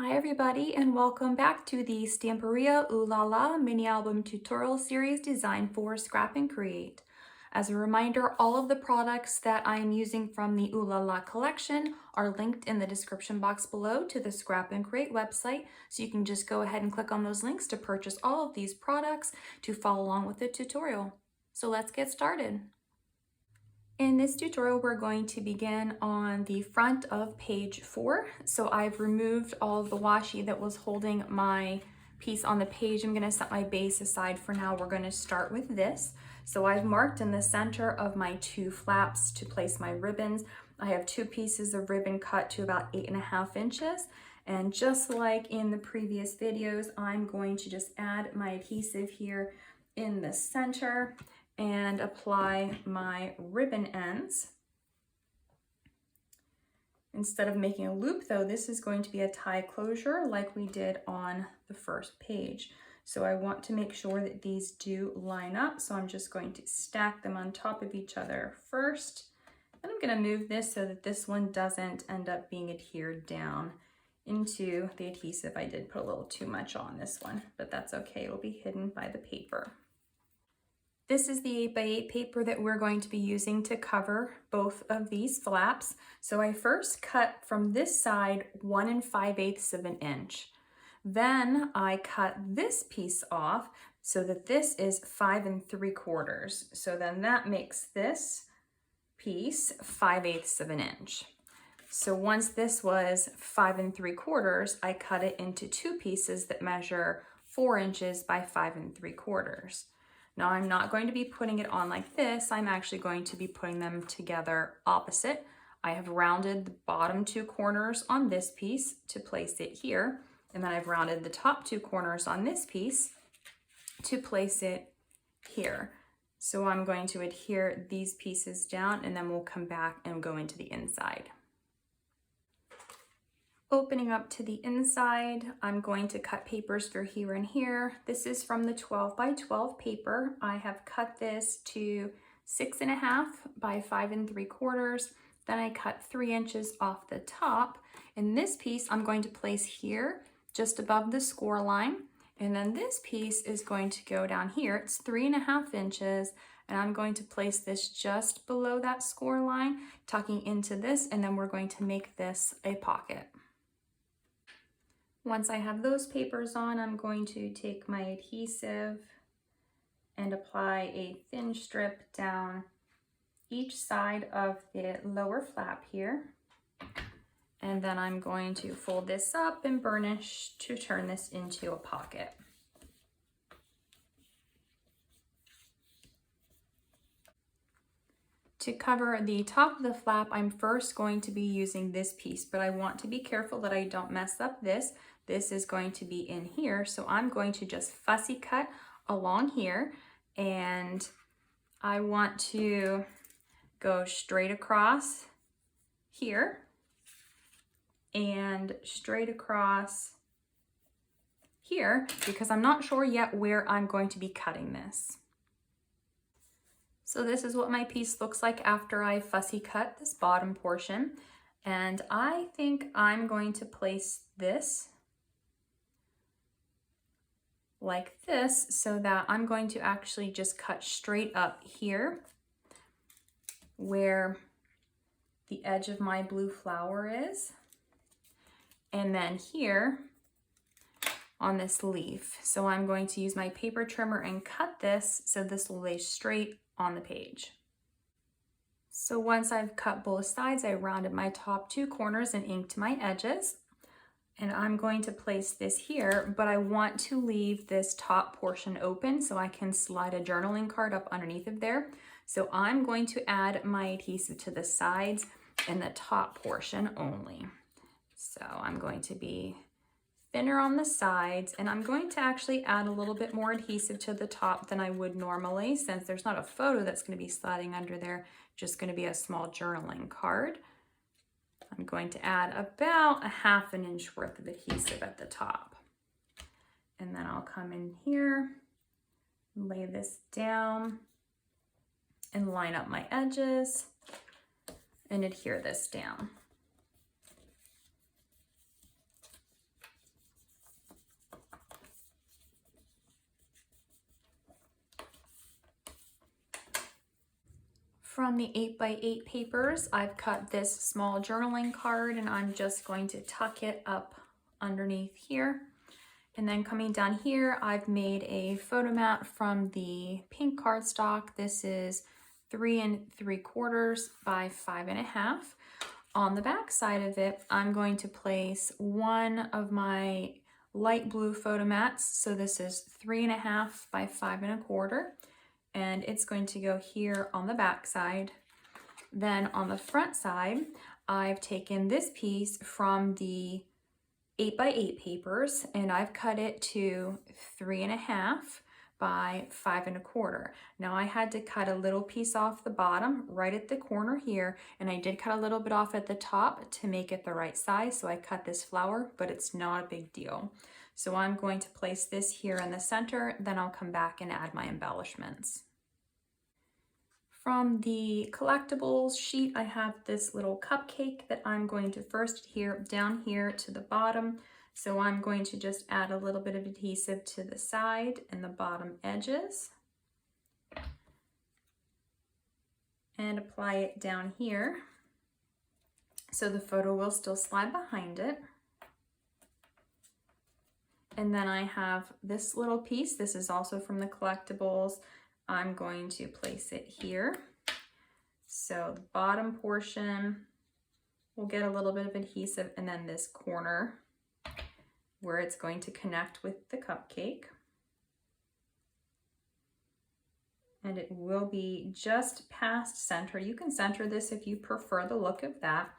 Hi everybody and welcome back to the Stamperia Ooh La La mini album tutorial series designed for Scrap and Create. As a reminder, all of the products that I am using from the Ooh La La collection are linked in the description box below to the Scrap and Create website, so you can just go ahead and click on those links to purchase all of these products to follow along with the tutorial. So let's get started. In this tutorial, we're going to begin on the front of page 4. So I've removed all of the washi that was holding my piece on the page. I'm going to set my base aside for now. We're going to start with this. So I've marked in the center of my 2 flaps to place my ribbons. I have 2 pieces of ribbon cut to about 8.5 inches. And just like in the previous videos, I'm going to just add my adhesive here in the center and apply my ribbon ends. Instead of making a loop though, this is going to be a tie closure like we did on the first page. So I want to make sure that these do line up. So I'm just going to stack them on top of each other first. And I'm gonna move this so that this one doesn't end up being adhered down into the adhesive. I did put a little too much on this one, but that's okay. It'll be hidden by the paper. This is the 8x8 paper that we're going to be using to cover both of these flaps. So I first cut from this side 1 5/8 of an inch. Then I cut this piece off so that this is 5 3/4. So then that makes this piece 5/8 of an inch. So once this was 5 3/4, I cut it into 2 pieces that measure 4 inches by 5 3/4. Now I'm not going to be putting it on like this. I'm actually going to be putting them together opposite. I have rounded the bottom 2 corners on this piece to place it here. And then I've rounded the top 2 corners on this piece to place it here. So I'm going to adhere these pieces down and then we'll come back and go into the inside. Opening up to the inside, I'm going to cut papers for here and here. This is from the 12 by 12 paper. I have cut this to 6.5 by 5 3/4. Then I cut 3 inches off the top. And this piece I'm going to place here, just above the score line. And then this piece is going to go down here. It's 3.5 inches. And I'm going to place this just below that score line, tucking into this, and then we're going to make this a pocket. Once I have those papers on, I'm going to take my adhesive and apply a thin strip down each side of the lower flap here. And then I'm going to fold this up and burnish to turn this into a pocket. To cover the top of the flap, I'm first going to be using this piece, but I want to be careful that I don't mess up this. This is going to be in here, so I'm going to just fussy cut along here, and I want to go straight across here and straight across here because I'm not sure yet where I'm going to be cutting this. So this is what my piece looks like after I fussy cut this bottom portion. And I think I'm going to place this like this so that I'm going to actually just cut straight up here where the edge of my blue flower is. And then here on this leaf. So I'm going to use my paper trimmer and cut this so this will lay straight on the page. So once I've cut both sides, I rounded my top 2 corners and inked my edges. And I'm going to place this here, but I want to leave this top portion open so I can slide a journaling card up underneath of there. So I'm going to add my adhesive to the sides and the top portion only. So I'm going to be thinner on the sides, and I'm going to actually add a little bit more adhesive to the top than I would normally, since there's not a photo that's going to be sliding under there, just going to be a small journaling card. I'm going to add about 1/2 inch worth of adhesive at the top. And then I'll come in here, lay this down, and line up my edges and adhere this down. From the 8x8 papers, I've cut this small journaling card and I'm just going to tuck it up underneath here. And then coming down here, I've made a photo mat from the pink cardstock. This is 3 3/4 by 5.5. On the back side of it, I'm going to place one of my light blue photo mats. So this is 3.5 by 5.25. And it's going to go here on the back side. Then on the front side, I've taken this piece from the 8x8 papers and I've cut it to 3.5 by 5.25. Now I had to cut a little piece off the bottom right at the corner here, and I did cut a little bit off at the top to make it the right size. So I cut this flower, but it's not a big deal. So I'm going to place this here in the center, then I'll come back and add my embellishments. From the collectibles sheet, I have this little cupcake that I'm going to first adhere down here to the bottom. So I'm going to just add a little bit of adhesive to the side and the bottom edges and apply it down here so the photo will still slide behind it. And then I have this little piece. This is also from the collectibles. I'm going to place it here. So the bottom portion will get a little bit of adhesive, and then this corner where it's going to connect with the cupcake. And it will be just past center. You can center this if you prefer the look of that.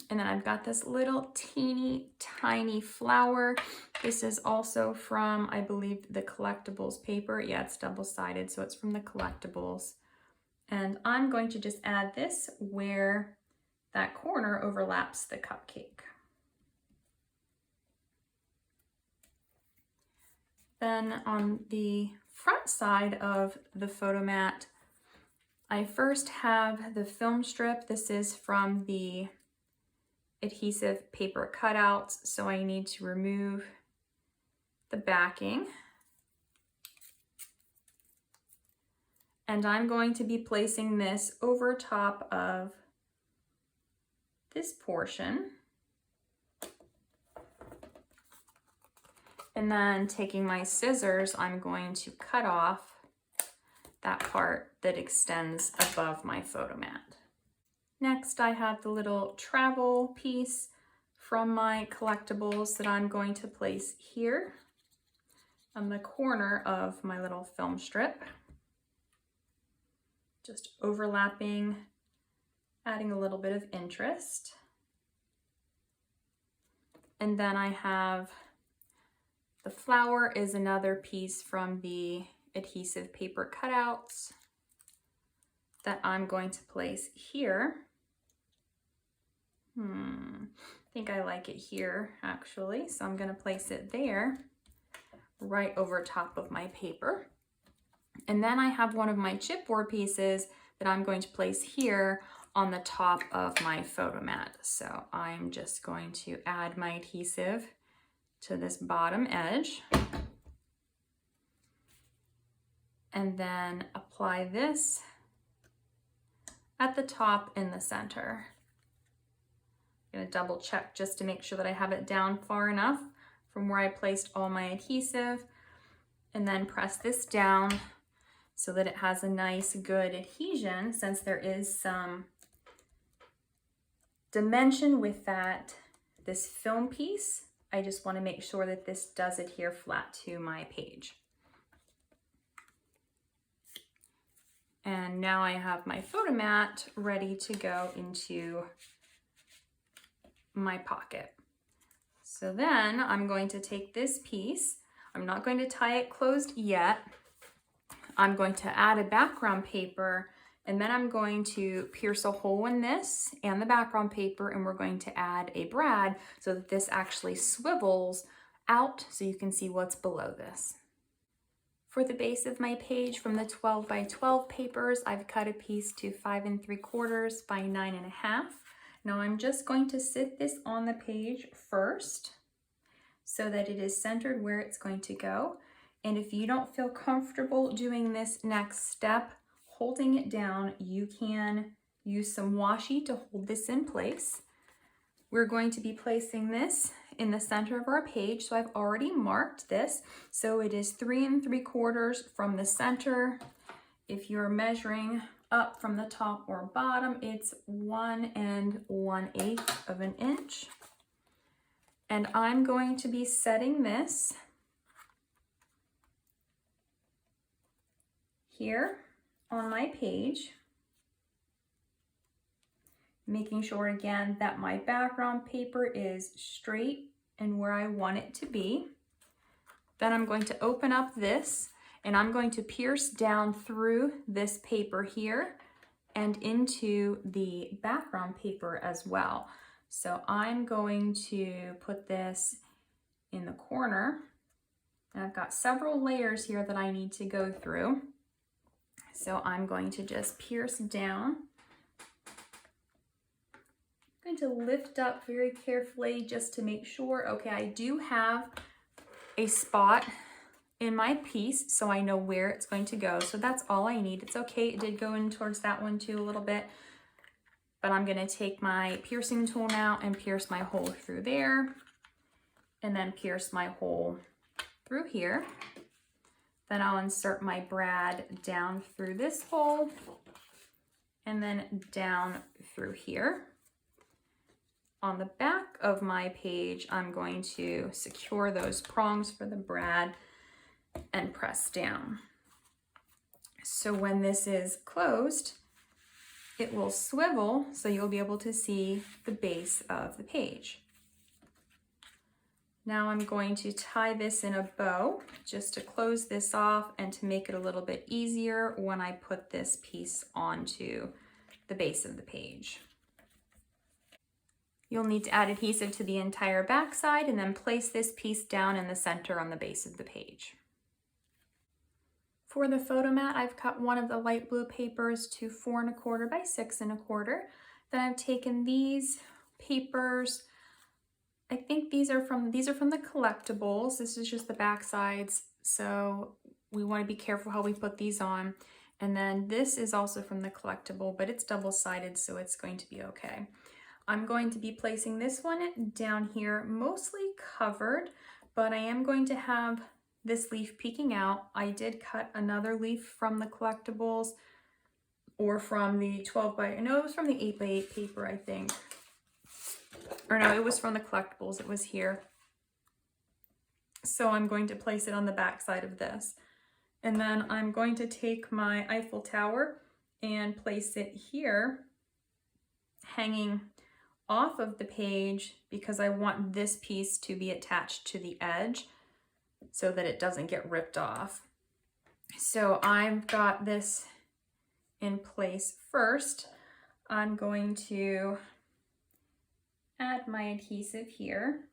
And then I've got this little teeny tiny flower. This is also from, I believe, the collectibles paper. Yeah, it's double-sided, so it's from the collectibles. And I'm going to just add this where that corner overlaps the cupcake. Then on the front side of the photo mat, I first have the film strip. This is from the adhesive paper cutouts, so I need to remove the backing. And I'm going to be placing this over top of this portion. And then taking my scissors, I'm going to cut off that part that extends above my photo mat. Next, I have the little travel piece from my collectibles that I'm going to place here on the corner of my little film strip. Just overlapping, adding a little bit of interest. And then I have the flower is another piece from the adhesive paper cutouts that I'm going to place here. I think I like it here actually, so I'm going to place it there right over top of my paper. And then I have one of my chipboard pieces that I'm going to place here on the top of my photo mat. So I'm just going to add my adhesive to this bottom edge and then apply this at the top in the center. I'm going to double check just to make sure that I have it down far enough from where I placed all my adhesive, and then press this down so that it has a nice good adhesion. Since there is some dimension with this film piece, I just want to make sure that this does adhere flat to my page. And now I have my photo mat ready to go into my pocket. So then I'm going to take this piece. I'm not going to tie it closed yet. I'm going to add a background paper, and then I'm going to pierce a hole in this and the background paper, and we're going to add a brad so that this actually swivels out so you can see what's below this. For the base of my page from the 12 by 12 papers, I've cut a piece to 5 3/4 by 9.5. Now I'm just going to sit this on the page first so that it is centered where it's going to go. And if you don't feel comfortable doing this next step, holding it down. You can use some washi to hold this in place. We're going to be placing this in the center of our page. So I've already marked this. So it is 3 3/4 from the center. If you're measuring up from the top or bottom, it's 1 1/8 of an inch. And I'm going to be setting this here on my page, making sure again that my background paper is straight and where I want it to be. Then I'm going to open up this and I'm going to pierce down through this paper here and into the background paper as well. So I'm going to put this in the corner. And I've got several layers here that I need to go through. So I'm going to just pierce down. I'm going to lift up very carefully just to make sure, okay, I do have a spot in my piece so I know where it's going to go. So that's all I need. It's okay, it did go in towards that one too a little bit, but I'm going to take my piercing tool now and pierce my hole through there and then pierce my hole through here. Then I'll insert my brad down through this hole and then down through here. On the back of my page, I'm going to secure those prongs for the brad and press down. So when this is closed, it will swivel so you'll be able to see the base of the page. Now I'm going to tie this in a bow just to close this off and to make it a little bit easier when I put this piece onto the base of the page. You'll need to add adhesive to the entire back side and then place this piece down in the center on the base of the page. For the photo mat, I've cut one of the light blue papers to 4 1/4 by 6 1/4. Then I've taken these papers. I think these are from the collectibles. This is just the back sides, so we want to be careful how we put these on. And then this is also from the collectible, but it's double-sided, so it's going to be okay. I'm going to be placing this one down here, mostly covered, but I am going to have this leaf peeking out. I did cut another leaf from the collectibles or from the 12 by, no, it was from the 8 by 8 paper, I think. Or no, it was from the collectibles, it was here. So I'm going to place it on the back side of this. And then I'm going to take my Eiffel Tower and place it here, hanging off of the page because I want this piece to be attached to the edge so that it doesn't get ripped off. So I've got this in place first. I'm going to add my adhesive here.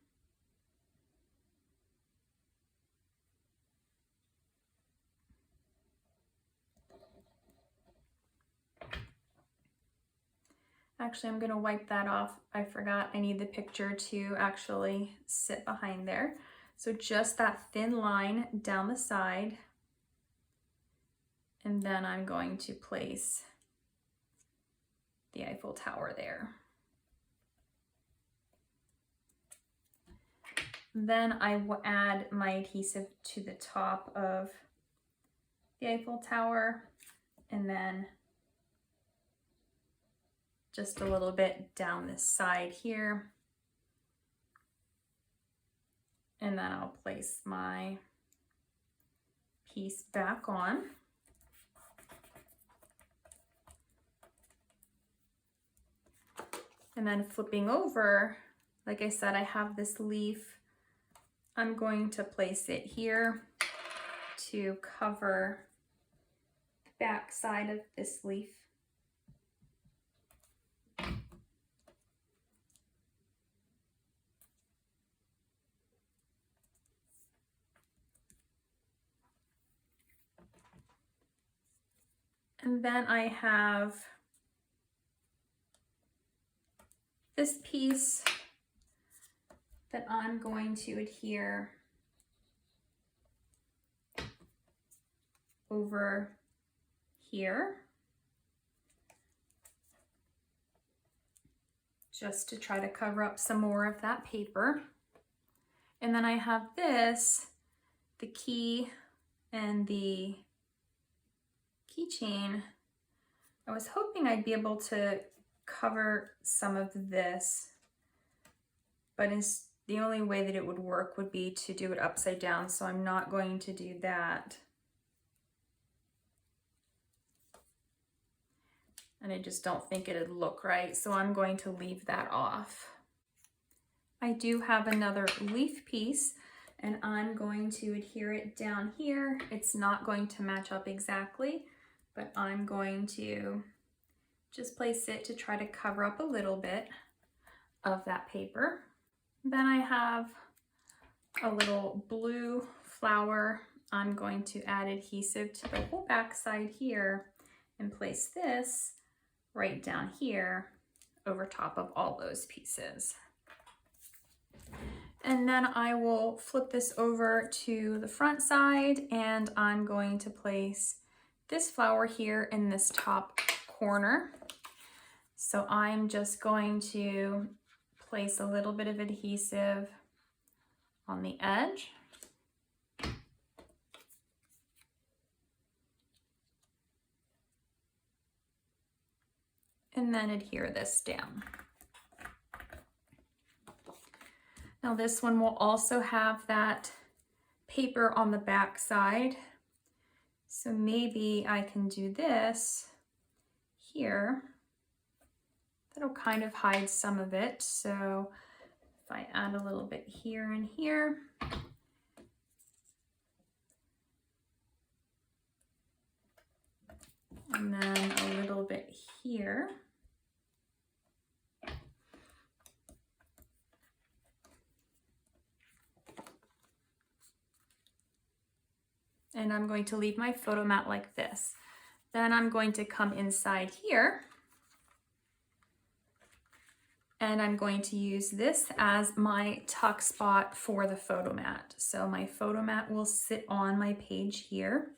Actually, I'm gonna wipe that off. I forgot I need the picture to actually sit behind there. So just that thin line down the side. And then I'm going to place the Eiffel Tower there. Then I will add my adhesive to the top of the Eiffel Tower and then just a little bit down this side here. And then I'll place my piece back on. And then flipping over, like I said, I have this leaf. I'm going to place it here to cover the back side of this leaf. And then I have this piece that I'm going to adhere over here. just to try to cover up some more of that paper. And then I have this, the key and the keychain. I was hoping I'd be able to cover some of this, but the only way that it would work would be to do it upside down, so I'm not going to do that. And I just don't think it'd look right, so I'm going to leave that off. I do have another leaf piece, and I'm going to adhere it down here. It's not going to match up exactly, but I'm going to just place it to try to cover up a little bit of that paper. Then I have a little blue flower. I'm going to add adhesive to the whole back side here and place this right down here over top of all those pieces. And then I will flip this over to the front side, and I'm going to place this flower here in this top corner. So I'm just going to place a little bit of adhesive on the edge. And then adhere this down. Now this one will also have that paper on the back side. So maybe I can do this here. That'll kind of hide some of it. So if I add a little bit here and here, and then a little bit here. And I'm going to leave my photo mat like this. Then I'm going to come inside here, and I'm going to use this as my tuck spot for the photo mat. So my photo mat will sit on my page here.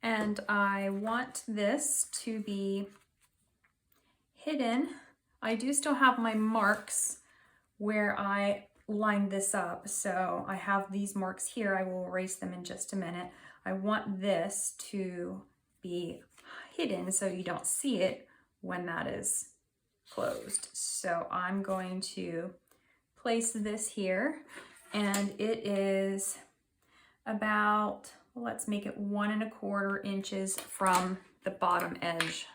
And I want this to be hidden. I do still have my marks where I lined this up. So I have these marks here. I will erase them in just a minute. I want this to be hidden so you don't see it when that is closed. So I'm going to place this here, and it is about, let's make it 1 1/4 inches from the bottom edge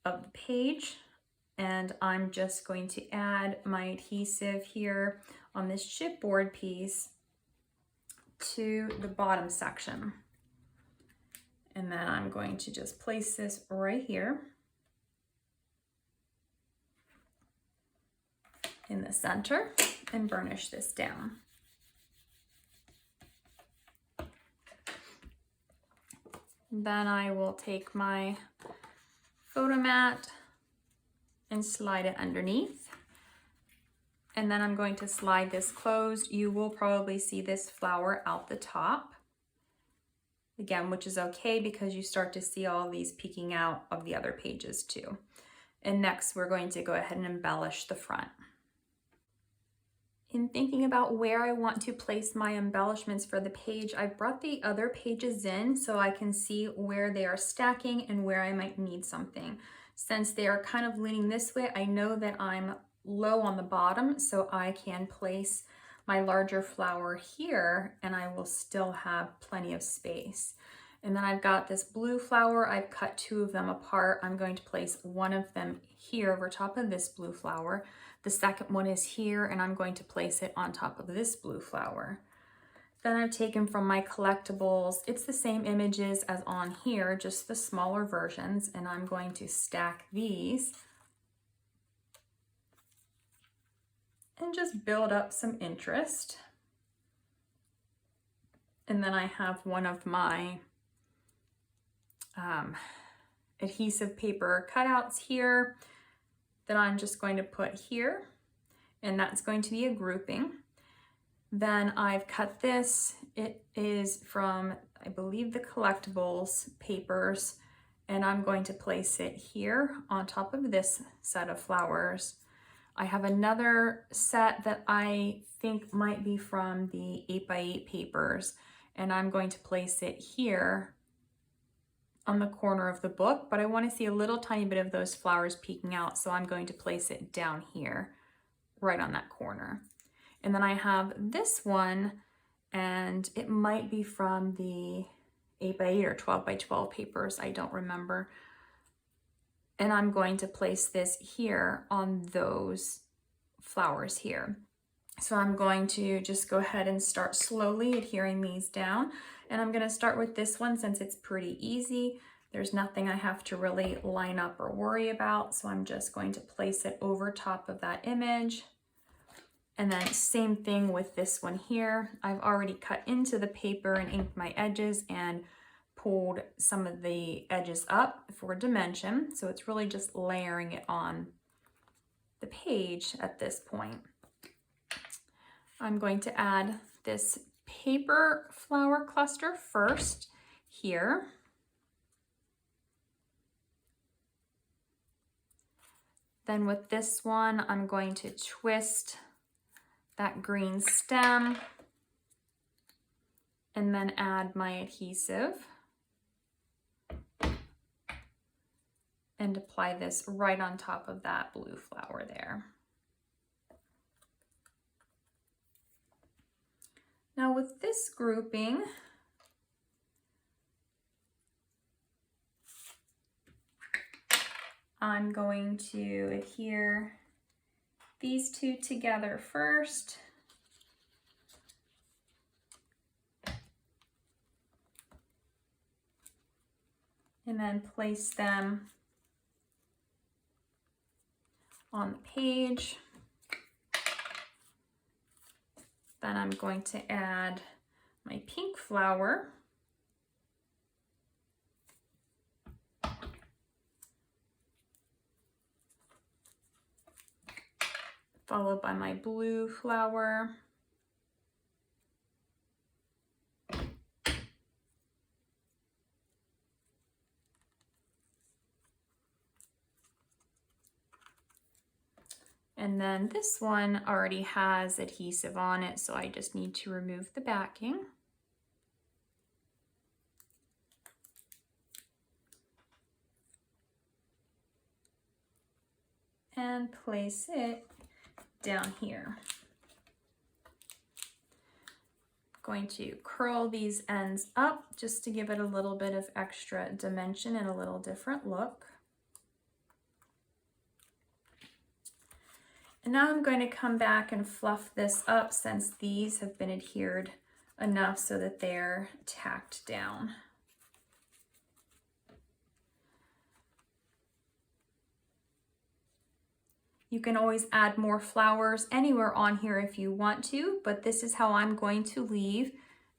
of the page. And I'm just going to add my adhesive here on this chipboard piece to the bottom section. And then I'm going to just place this right here in the center and burnish this down. Then I will take my photo mat and slide it underneath. And then I'm going to slide this closed. You will probably see this flower out the top. Again, which is okay because you start to see all these peeking out of the other pages too. And next we're going to go ahead and embellish the front. In thinking about where I want to place my embellishments for the page, I brought the other pages in so I can see where they are stacking and where I might need something. Since they are kind of leaning this way, I know that I'm low on the bottom, so I can place my larger flower here and I will still have plenty of space. And then I've got this blue flower. I've cut 2 of them apart. I'm going to place one of them here over top of this blue flower. The second one is here, and I'm going to place it on top of this blue flower. Then I've taken from my collectibles, it's the same images as on here, just the smaller versions, and I'm going to stack these and just build up some interest. And then I have one of my adhesive paper cutouts here that I'm just going to put here, and that's going to be a grouping. Then I've cut this. It is from, I believe, the collectibles papers, and I'm going to place it here on top of this set of flowers. I have another set that I think might be from the 8x8 papers, and I'm going to place it here on the corner of the book, but I want to see a little tiny bit of those flowers peeking out, so I'm going to place it down here, right on that corner. And then I have this one, and it might be from the 8x8 or 12x12 papers, I don't remember. And I'm going to place this here on those flowers here. So I'm going to just go ahead and start slowly adhering these down. And I'm going to start with this one since it's pretty easy. There's nothing I have to really line up or worry about. So I'm just going to place it over top of that image. And then same thing with this one here. I've already cut into the paper and inked my edges and pulled some of the edges up for dimension. So it's really just layering it on the page at this point. I'm going to add this paper flower cluster first here. Then with this one, I'm going to twist that green stem and then add my adhesive and apply this right on top of that blue flower there. Now with this grouping, I'm going to adhere these two together first. And then place them on the page. Then I'm going to add my pink flower. Followed by my blue flower. And then this one already has adhesive on it, so I just need to remove the backing. And place it down here. I'm going to curl these ends up just to give it a little bit of extra dimension and a little different look. And now I'm going to come back and fluff this up since these have been adhered enough so that they're tacked down. You can always add more flowers anywhere on here if you want to, but this is how I'm going to leave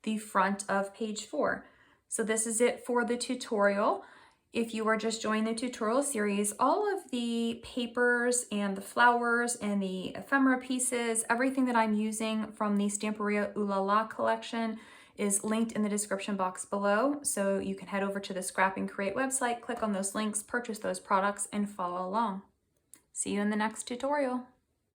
the front of page 4. So this is it for the tutorial. If you are just joining the tutorial series, all of the papers and the flowers and the ephemera pieces, everything that I'm using from the Stamperia Ooh La La collection is linked in the description box below. So you can head over to the Scrap and Create website, click on those links, purchase those products, and follow along. See you in the next tutorial.